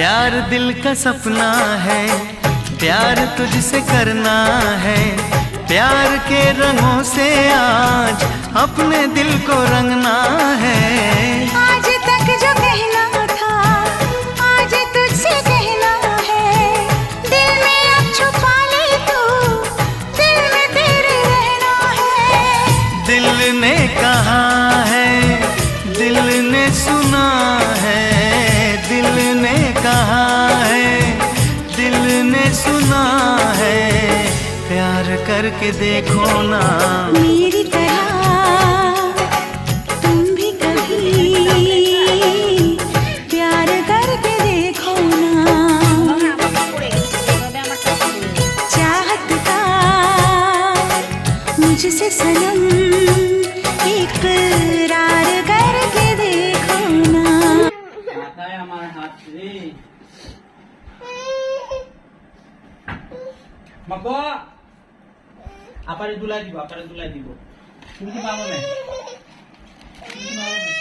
प्यार दिल का सपना है, प्यार तुझसे करना है। प्यार के रंगों से आज अपने दिल को रंगना है। आज तक जो कहना था आज तुझसे कहना है। दिल में अब छुपा ले तू, दिल में तेरे रहना है। दिल ने कहा है, दिल ने सुना है। दिल ने कहा है, दिल ने सुना है। प्यार करके देखो ना मेरी तरह तुम भी कभी प्यार करके देखो ना। चाहत का मुझसे सनम इकरार करके देखो ना। মাগো আপারে দুলাই দিব, আপারে দুলাই দিব। তুমি কি মামো নাই? তুমি কি মামো নাই?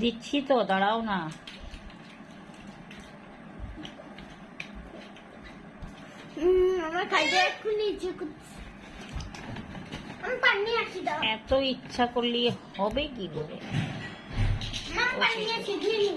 দিচ্ছি তো, দাঁড়াও না। আমার খাইতে এক্ষুনি ইচ্ছে করছে। আমি পানি আসি দাও। এত ইচ্ছা করলে হবে কি করে? পানি আসি দিই।